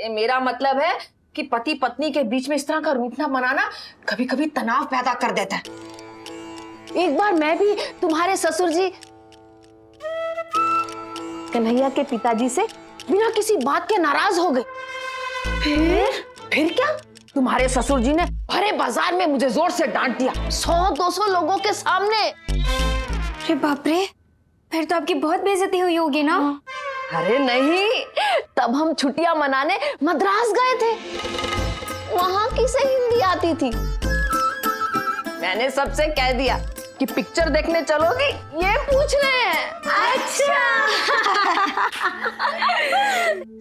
मेरा मतलब है कि पति पत्नी के बीच में इस तरह का रूठना मनाना कभी कभी तनाव पैदा कर देता है। एक बार मैं भी तुम्हारे ससुर जी कन्हैया के पिताजी से बिना किसी बात के नाराज हो गए। फिर क्या, तुम्हारे ससुर जी ने भरे बाजार में मुझे जोर से डांट दिया, 100-200 लोगों के सामने। अरे बाप रे, फिर तो आपकी बहुत बेइज्जती हुई होगी ना? अरे नहीं, तब हम छुट्टियां मनाने मद्रास गए थे, वहां किसे हिंदी आती थी। मैंने सबसे कह दिया कि पिक्चर देखने चलोगी, ये पूछ रहे हैं। अच्छा।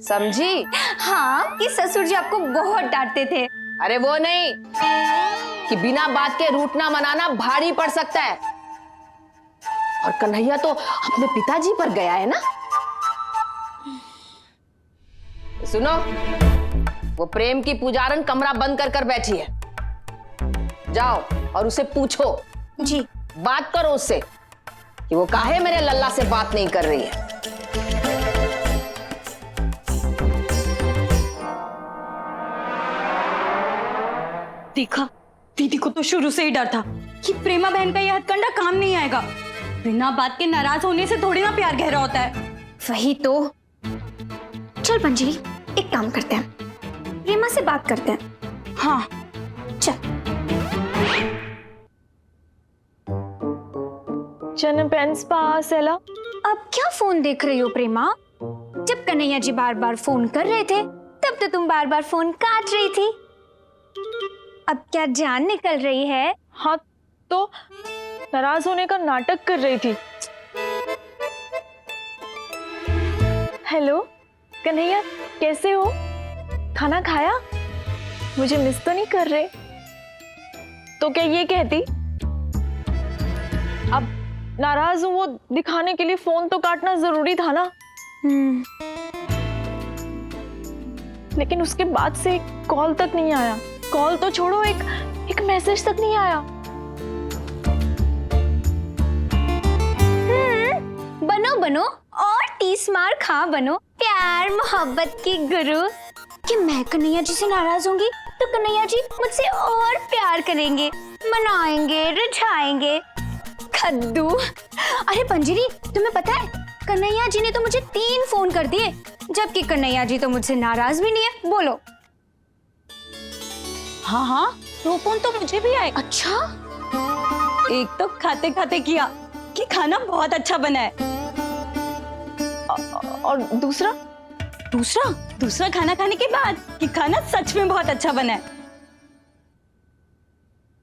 समझी? हाँ, कि ससुर जी आपको बहुत डांटते थे। अरे वो नहीं कि बिना बात के रूठना मनाना भारी पड़ सकता है, और कन्हैया तो अपने पिताजी पर गया है ना। सुनो, वो प्रेम की पुजारन कमरा बंद कर कर बैठी है, जाओ और उसे पूछो जी। बात करो उससे कि वो काहे मेरे लल्ला से बात नहीं कर रही है। देखा, दीदी को तो शुरू से ही डर था कि प्रेमा बहन का यह हथकंडा काम नहीं आएगा। बिना बात के नाराज होने से थोड़ी ना प्यार गहरा होता है। वही तो। चल पंजरी, एक काम करते हैं, प्रेमा से बात करते हैं। हाँ चल। अब क्या फोन देख रही हो प्रेमा? जब कन्हैया जी बार बार फोन कर रहे थे तब तो तुम बार बार फोन काट रही थी। अब क्या जान निकल रही है? हाँ, तो नाराज होने का नाटक कर रही थी। हेलो कन्हैया, कैसे हो? खाना खाया? मुझे मिस तो नहीं कर रहे? तो क्या ये कहती अब नाराज हूं वो दिखाने के लिए फोन तो काटना जरूरी था ना। लेकिन उसके बाद से कॉल तक नहीं आया। कॉल तो छोड़ो, एक मैसेज तक नहीं आया। बनो बनो और 30 मार खा बनो, प्यार मोहब्बत की गुरु। कि मैं कन्हैया जी से नाराज होंगी तो कन्हैया जी मुझसे और प्यार करेंगे, मनाएंगे, रिझाएंगे। खद्दू। अरे पंजरी, तुम्हें पता है कन्हैया जी ने तो मुझे 3 फोन कर दिए, जबकि कन्हैया जी तो मुझसे नाराज भी नहीं है। बोलो। हाँ हाँ, 2 फोन तो मुझे भी आए। अच्छा? एक तो खाते खाते किया कि खाना बहुत अच्छा बना है, और दूसरा दूसरा खाना खाने के बाद कि खाना सच में बहुत अच्छा बना है।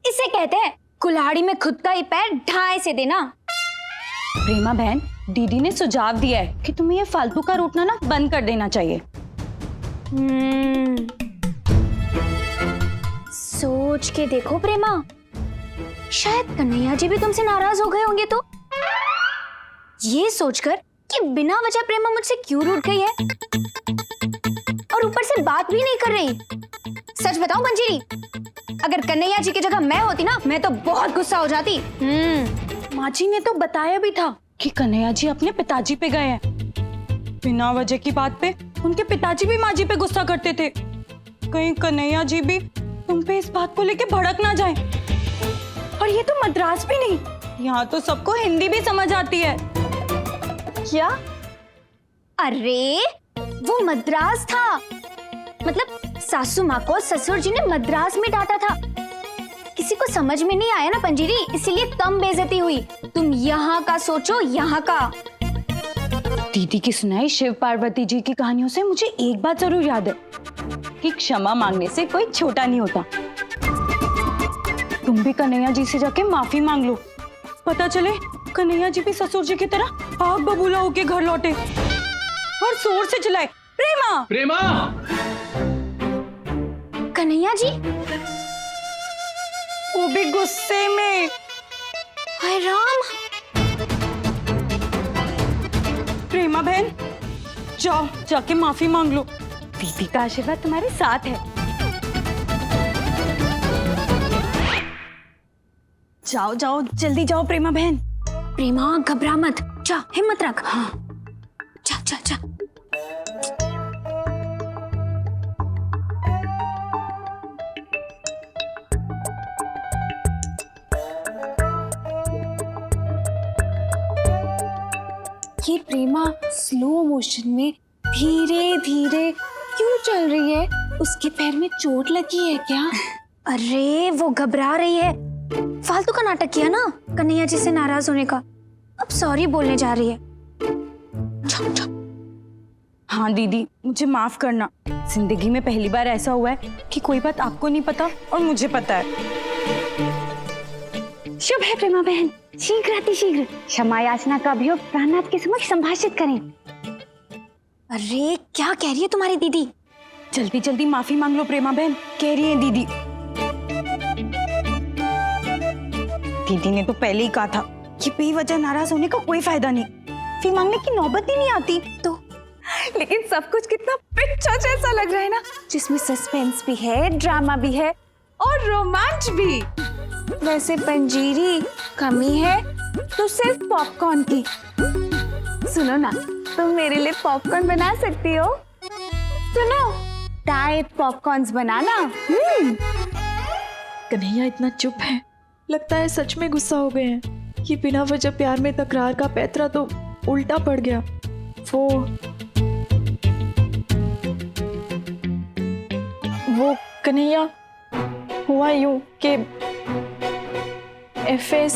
इसे कहते हैं कुल्हाड़ी में खुद का ही पैर ढाई से देना। प्रेमा बहन, दीदी ने सुझाव दिया है कि तुम्हें ये फालतू का रूठना ना बंद कर देना चाहिए। सोच के देखो प्रेमा, शायद कन्हैया जी भी तुमसे नाराज हो गए होंगे। तो ये सोचकर कि बिना वजह प्रेमा मुझसे क्यों रूठ गई है और ऊपर से बात भी नहीं कर रही। सच बताओ मंजीरी, अगर कन्हैया जी की जगह मैं होती ना, मैं तो बहुत गुस्सा हो जाती। माँ जी ने तो बताया भी था कि कन्हैया जी अपने पिताजी पे गए हैं। बिना वजह की बात पे उनके पिताजी भी माँ जी पे गुस्सा करते थे। कहीं कन्हैया जी भी तुम पे इस बात को लेके भड़क ना जाए। और ये तो मद्रास भी नहीं, यहाँ तो सबको हिंदी भी समझ आती है। क्या? अरे वो मद्रास था, मतलब सासू माँ को ससुर जी ने मद्रास में डांटा था। किसी को समझ में नहीं आया ना पंजीरी, इसीलिए कम बेइज्जती हुई। तुम यहाँ का सोचो, यहाँ का। दीदी की सुनाई शिव पार्वती जी की कहानियों से मुझे एक बात जरूर याद है कि क्षमा मांगने से कोई छोटा नहीं होता। तुम भी कन्हैया जी से जाके माफी मांग लो, पता चले कन्हैया जी भी ससुर जी की तरह आग बबूला होके घर लौटे और जोर से चिल्लाए, प्रेमा प्रेमा। कन्हैया जी वो भी गुस्से में। हाय राम। प्रेमा बहन, जाओ जाके माफी मांग लो, दीदी का आशीर्वाद तुम्हारे साथ है। जाओ जाओ जल्दी जाओ प्रेमा बहन। प्रेमा घबरा मत, जा हिम्मत रख। हाँ जा जा जा। ये प्रेमा स्लो मोशन में धीरे धीरे क्यों चल रही है? उसके पैर में चोट लगी है क्या? अरे वो घबरा रही है। फालतू का नाटक किया ना कन्हैया जी से नाराज होने का। अब सॉरी बोलने जा रही है। जाओ, जाओ। हाँ दीदी, मुझे माफ करना। जिंदगी में पहली बार ऐसा हुआ है कि कोई बात आपको नहीं पता और मुझे पता है। शुभ है प्रेमा बहन, शीघ्र अतिशीघ्र क्षमा याचना का अभियोग प्राणनाथ के समक्ष संभाषित करें। अरे क्या कह रही है तुम्हारी दीदी? जल्दी जल्दी माफी मांग लो प्रेमा बहन, कह रही है दीदी। दीदी ने तो पहले ही कहा था कि बेवजह नाराज होने का कोई फायदा नहीं, फिर मांगने की नौबत ही नहीं आती। तो लेकिन सब कुछ कितना पिक्चर जैसा लग रहा है ना, जिसमें सस्पेंस भी है, ड्रामा भी है और रोमांच भी। वैसे पंजीरी कमी है तो सिर्फ पॉपकॉर्न की। सुनो ना, तुम मेरे लिए पॉपकॉर्न बना सकती हो। सुनो, टाइट पॉपकॉर्न्स बनाना। कन्हैया इतना चुप है, लगता है सच में गुस्सा हो गए हैं। ये बिना वजह प्यार में तकरार का पैतरा तो उल्टा पड़ गया। वो कन्हैया हुआ यूं कि FA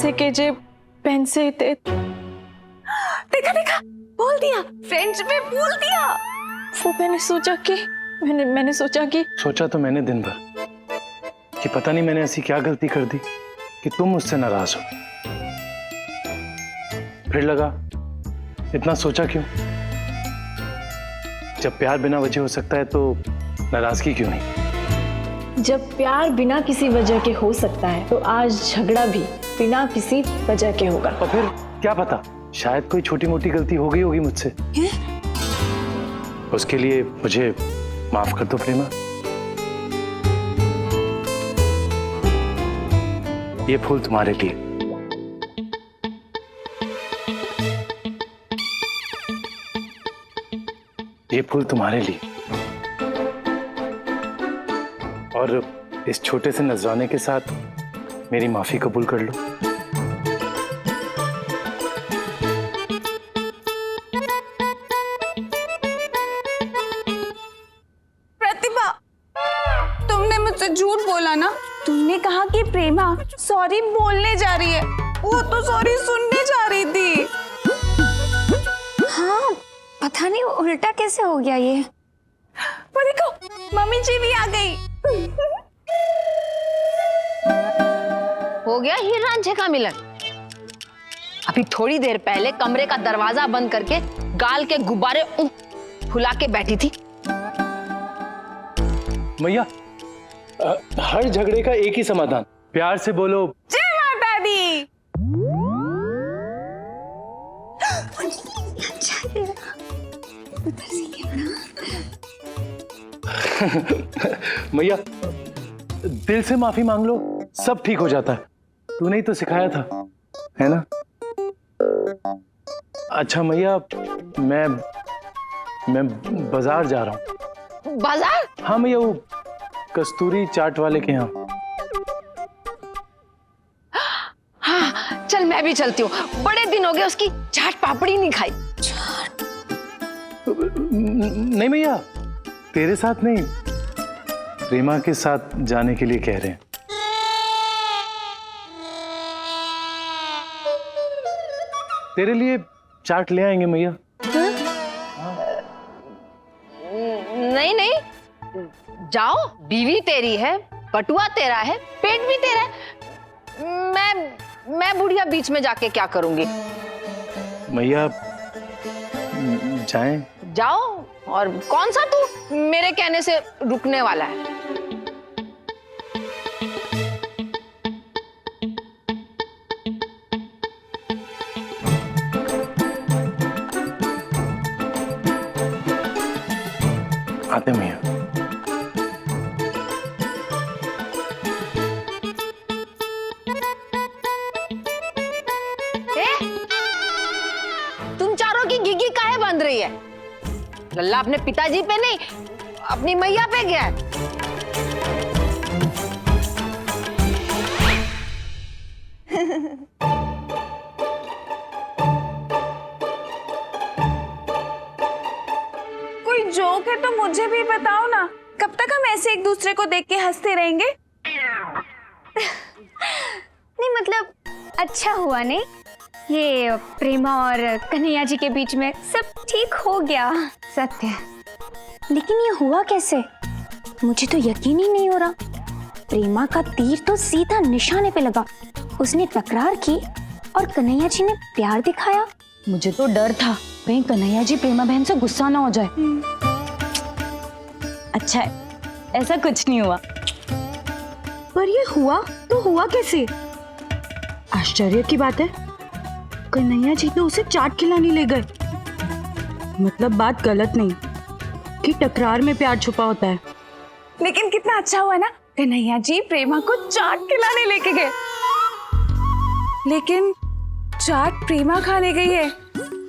पेन से देखा देखा बोल दिया, फ्रेंच में बोल दिया। वो मैंने सोचा कि सोचा तो मैंने दिन भर कि पता नहीं मैंने ऐसी क्या गलती कर दी कि तुम मुझसे नाराज हो। फिर लगा इतना सोचा क्यों? जब प्यार बिना वजह हो सकता है तो नाराजगी क्यों नहीं? जब प्यार बिना किसी वजह के हो सकता है तो आज झगड़ा भी बिना किसी वजह के होगा। और फिर क्या पता, शायद कोई छोटी मोटी गलती हो गई होगी मुझसे। उसके लिए मुझे माफ कर दो प्रेमा। ये फूल तुम्हारे लिए। ये फूल तुम्हारे लिए और इस छोटे से नजराने के साथ मेरी माफी कबूल कर लो। प्रतिभा, तुमने मुझसे झूठ बोला ना। तुमने कहा कि प्रेमा सॉरी बोलने जा रही है, वो तो सॉरी सुनने जा रही थी। हाँ, पता नहीं उल्टा कैसे हो गया ये। वो देखो, मम्मी जी भी आ गई। हो गया हीर रांझे का मिलन। अभी थोड़ी देर पहले कमरे का दरवाजा बंद करके गाल के गुब्बारे फुला के बैठी थी। मैया, हर झगड़े का एक ही समाधान, प्यार से बोलो जय माता दी। मैया, दिल से माफी मांग लो, सब ठीक हो जाता है। तूने ही तो सिखाया था, है ना? अच्छा मैया, मैं बाजार जा रहा हूँ। बाजार? हाँ मैया, वो कस्तूरी चाट वाले के यहाँ। हाँ चल, मैं भी चलती हूँ। बड़े दिन हो गए उसकी चाट पापड़ी नहीं खाई। नहीं मैया, तेरे साथ नहीं, प्रेमा के साथ जाने के लिए कह रहे हैं। तेरे लिए चाट ले आएंगे मैया। नहीं नहीं, जाओ, बीवी तेरी है, बटुआ तेरा है, पेट भी तेरा है। मैं बुढ़िया बीच में जाके क्या करूंगी? मैया जाएं? जाओ, और कौन सा तू मेरे कहने से रुकने वाला है? आते मैया। तुम चारों की घिघी काहे बंध रही है? लल्ला अपने पिताजी पे नहीं, अपनी मैया पे गया है। बताओ ना, कब तक हम ऐसे एक दूसरे को देख के हंसते रहेंगे? नहीं मतलब अच्छा हुआ नहीं, ये प्रेमा और कन्हैया जी के बीच में सब ठीक हो गया। सत्य, लेकिन ये हुआ कैसे? मुझे तो यकीन ही नहीं हो रहा। प्रेमा का तीर तो सीधा निशाने पे लगा, उसने तकरार की और कन्हैया जी ने प्यार दिखाया। मुझे तो डर था कहीं कन्हैया जी प्रेमा बहन से गुस्सा ना हो जाए। अच्छा है, ऐसा कुछ नहीं हुआ। पर ये हुआ तो हुआ कैसे? आश्चर्य की बात है, कन्हैया जी तो उसे चाट खिलाने ले गए। मतलब बात गलत नहीं कि टकरार में प्यार छुपा होता है। लेकिन कितना अच्छा हुआ ना, कन्हैया जी प्रेमा को चाट खिलाने लेके गए। लेकिन चाट प्रेमा खाने गई है,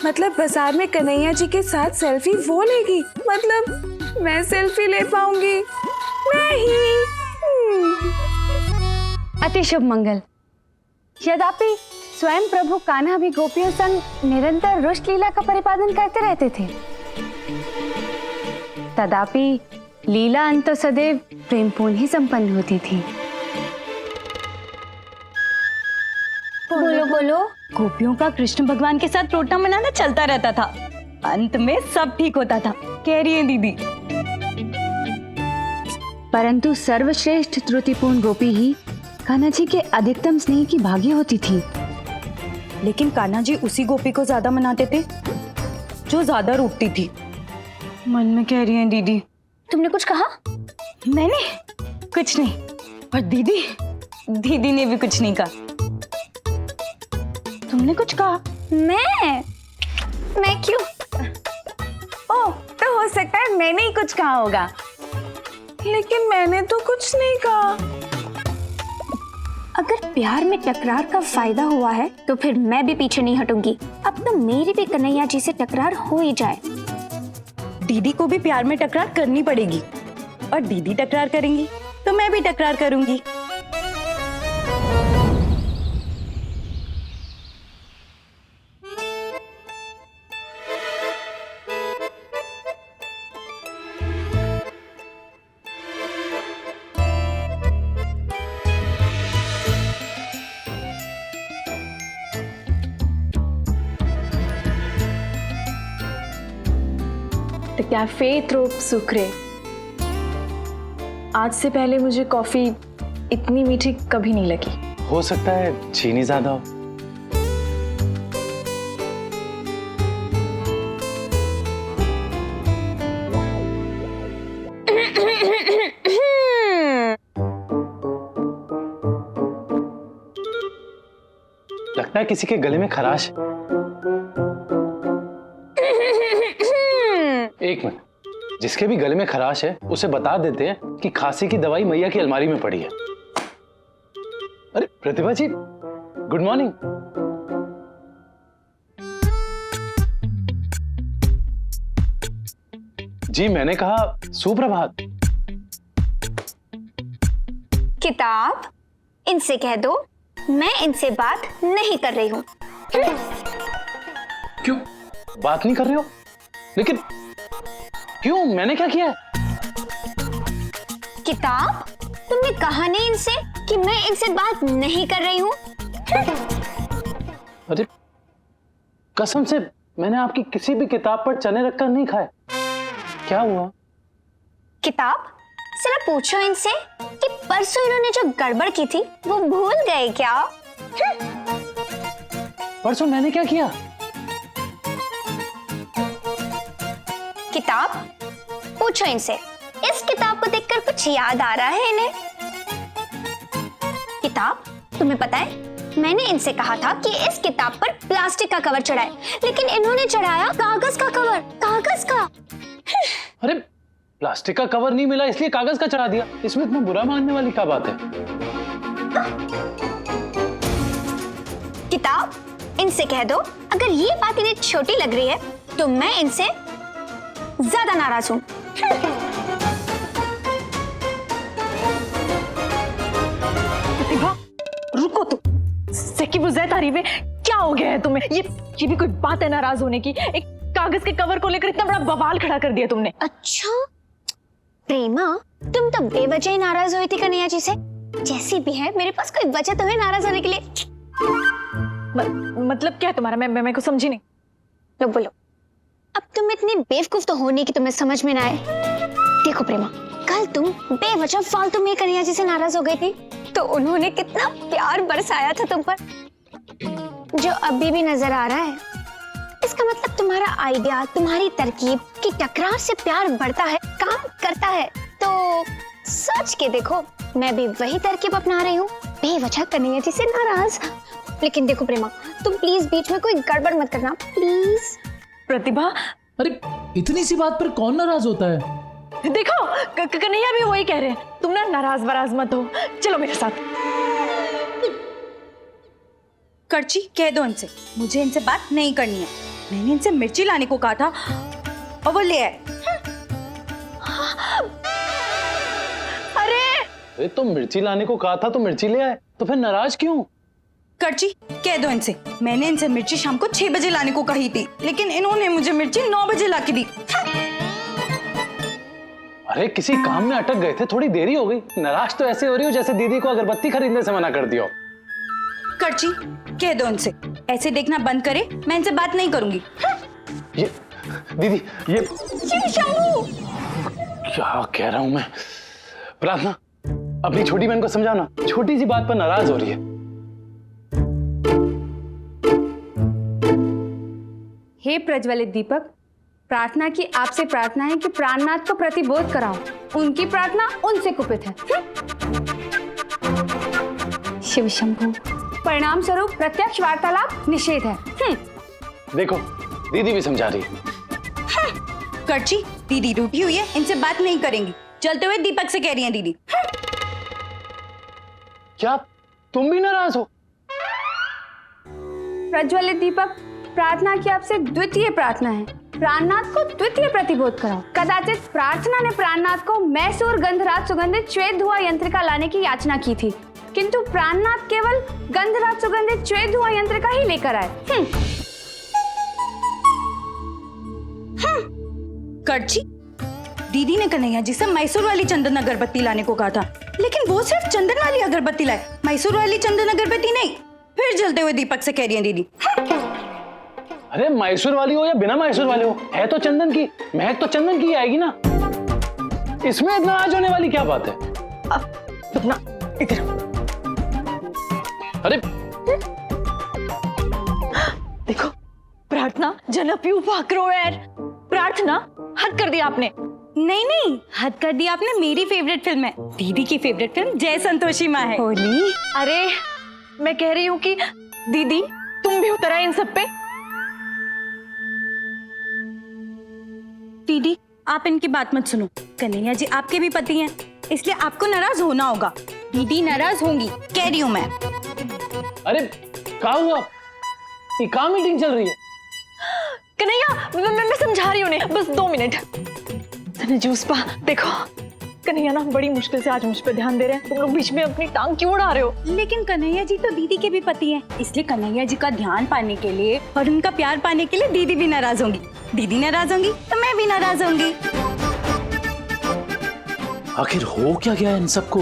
मतलब बाजार में कन्हैया जी के साथ सेल्फी वो लेगी, मतलब मैं सेल्फी ले पाऊंगी नहीं। अति शुभ मंगल। यद्यपि स्वयं प्रभु कान्हा भी गोपियों संग निरंतर रुष्ट लीला का परिपालन करते रहते थे, तथापि लीला अंत सदैव प्रेमपूर्ण ही संपन्न होती थी। बोलो बोलो। गोपियों का कृष्ण भगवान के साथ रोटा मनाना चलता रहता था, अंत में सब ठीक होता था, कह रही है दीदी। परंतु सर्वश्रेष्ठ त्रुटिपूर्ण गोपी ही कान्हा जी के अधिकतम स्नेह की भागी होती थी। लेकिन कान्हा जी उसी गोपी को ज्यादा मनाते थे जो ज्यादा रूठती थी, मन में कह रही है दीदी। तुमने कुछ कहा? मैंने कुछ नहीं, और दीदी ने भी कुछ नहीं कहा। तुमने कुछ कहा? मैं क्यों? ओह, तो हो सकता है मैंने ही कुछ कहा होगा, लेकिन मैंने तो कुछ नहीं कहा। अगर प्यार में टकरार का फायदा हुआ है तो फिर मैं भी पीछे नहीं हटूंगी। अब तो मेरी भी कन्हैया जी से टकरार हो ही जाए। दीदी को भी प्यार में टकरार करनी पड़ेगी, और दीदी टकरार करेंगी तो मैं भी टकरार करूंगी। The cafe Trop Sucre. आज से पहले मुझे कॉफी इतनी मीठी कभी नहीं लगी। हो सकता है चीनी ज्यादा हो। लगता है किसी के गले में खराश है। एक मिनट, जिसके भी गले में खराश है उसे बता देते हैं कि खांसी की दवाई मैया की अलमारी में पड़ी है। अरे प्रतिभा जी, गुड मॉर्निंग। जी मैंने कहा सुप्रभात। किताब, इनसे कह दो मैं इनसे बात नहीं कर रही हूँ। क्यों बात नहीं कर रहे हो? लेकिन क्यों, मैंने क्या किया है? किताब, तुमने कहा नहीं इनसे कि मैं इनसे बात नहीं कर रही हूँ। अरे कसम से मैंने आपकी किसी भी किताब पर चने रखकर नहीं खाए। क्या हुआ? किताब, जरा पूछो इनसे कि परसों इन्होंने जो गड़बड़ की थी वो भूल गए क्या? परसों मैंने क्या किया? किताब, पूछो इनसे, इस किताब को देखकर कुछ याद आ रहा है इन्हें? किताब, तुम्हें पता है मैंने इनसे कहा था कि इस किताब पर प्लास्टिक का कवर चढ़ाए, लेकिन इन्होंने चढ़ाया कागज का कवर। कागज का। अरे प्लास्टिक का कवर नहीं मिला इसलिए कागज का चढ़ा दिया, इसमें इतना बुरा मानने वाली क्या बात है? किताब, इनसे कह दो अगर ये बात इन्हें छोटी लग रही है तो मैं इनसे ज्यादा नाराज हूं। रुको तो, सेकी बुज़ै तारीफ है, क्या हो गया है तुम्हें? ये भी कोई बात है नाराज होने की? एक कागज के कवर को लेकर इतना बड़ा बवाल खड़ा कर दिया तुमने। अच्छा, प्रेमा, तुम तो बेवजह ही नाराज हुई थी कन्हैया जी से। जैसी भी है, मेरे पास कोई वजह तो है नाराज होने के लिए। मतलब क्या है तुम्हारा? मैं को समझी नहीं। लो बोलो। अब तुम इतनी बेवकूफ तो होने की तुम्हें समझ में ना आए। देखो प्रेमा, कल तुम बेवजह फालतू में कन्हैया जी से नाराज हो गई थी, तो उन्होंने कितना प्यार बरसाया था तुम पर, जो अभी भी नजर आ रहा है। इसका मतलब तुम्हारा आइडिया, तुम्हारी तरकीब की टकरार से प्यार बढ़ता है, काम करता है। तो सोच के देखो, मैं भी वही तरकीब अपना रही हूँ, बेवजह कन्हैया जी से नाराज। लेकिन देखो प्रेमा, तुम प्लीज बीच में कोई गड़बड़ मत करना, प्लीज। प्रतिभा, अरे इतनी सी बात पर कौन नाराज होता है? देखो कन्हैया भी वही कह रहे हैं, तुम ना नाराज वराज मत हो, चलो मेरे साथ। करची, कह दो इनसे, मुझे इनसे बात नहीं करनी है। मैंने इनसे मिर्ची लाने को कहा था और वो ले आए। अरे तो मिर्ची लाने को कहा था तो मिर्ची ले आए, तो फिर नाराज क्यों? करची, कह दो इनसे, मैंने इनसे मिर्ची शाम को 6 बजे लाने को कही थी, लेकिन इन्होंने मुझे मिर्ची 9 बजे ला के दी। अरे किसी काम में अटक गए थे, थोड़ी देरी हो गई। नाराज तो ऐसे हो रही हो जैसे दीदी को अगरबत्ती खरीदने से मना कर दिया। करची, कह दो इनसे, ऐसे देखना बंद करे, मैं इनसे बात नहीं करूंगी। ये दीदी, ये क्या कह रहा हूं मैं? प्रार्थना, अपनी छोटी बहन को समझाना, छोटी सी बात पर नाराज हो रही है। हे प्रज्वलित दीपक, प्रार्थना की आपसे प्रार्थना है कि प्राणनाथ को प्रतिबोध कराओ। उनकी प्रार्थना उनसे कुपित है। शिव शंभू। परिणाम स्वरूप प्रत्यक्ष वार्तालाप निषेध है। देखो, दीदी भी समझा रही है। करची, दीदी रूठी हुई है, इनसे बात नहीं करेंगी। चलते हुए दीपक से कह रही हैं दीदी। क्या तुम भी नाराज हो? प्रज्वलित दीपक, प्रार्थना की आपसे द्वितीय प्रार्थना है, प्राणनाथ को द्वितीय प्रतिबोध कराओ। कदाचित प्रार्थना ने प्राणनाथ को मैसूर गंधराज सुगंधित श्वेत धुआं यंत्रिका लाने की याचना की थी, किंतु प्राणनाथ केवल गंधराज सुगंधित श्वेत धुआं यंत्रिका ही लेकर आए। करची, दीदी ने कन्हैया जी से मैसूर वाली चंदन अगरबत्ती लाने को कहा था, लेकिन वो सिर्फ चंदन वाली अगरबत्ती लाए, मैसूर वाली चंदन अगरबत्ती नहीं। फिर जलते हुए दीपक से कह रही हैं दीदी। अरे मैसूर वाली हो या बिना मैसूर वाले हो, है तो चंदन की, महक तो चंदन की आएगी ना। इसमें इतना नाराज होने वाली क्या बात है? अपना इधर। अरे देखो प्रार्थना, जनप्यू भाकरो यार। प्रार्थना, हद कर दिया आपने। नहीं नहीं, हद कर दिया आपने। मेरी फेवरेट फिल्म है, दीदी की फेवरेट फिल्म जय संतोषी माँ है। होली? अरे मैं कह रही हूँ कि दीदी तुम भी उतर आए इन सब पे। दीदी, आप इनकी बात मत सुनो। कन्हैया जी आपके भी पति हैं, इसलिए आपको नाराज होना होगा। दीदी नाराज होंगी, कह रही हूँ मैं। अरे क्या हुआ? ये क्या मीटिंग चल रही है? कन्हैया, मैं समझा रही हूँ उन्हें, बस 2 मिनट। जूस पा, देखो कन्हैया ना बड़ी मुश्किल से आज मुझ पे ध्यान दे रहे हैं, तुम लोग बीच में अपनी टांग क्यों उड़ा रहे हो? लेकिन कन्हैया जी तो दीदी के भी पति हैं, इसलिए कन्हैया जी का ध्यान पाने के लिए और उनका प्यार पाने के लिए दीदी भी नाराज होंगी। दीदी नाराज होंगी तो मैं भी नाराज होंगी। आखिर हो क्या गया इन सबको?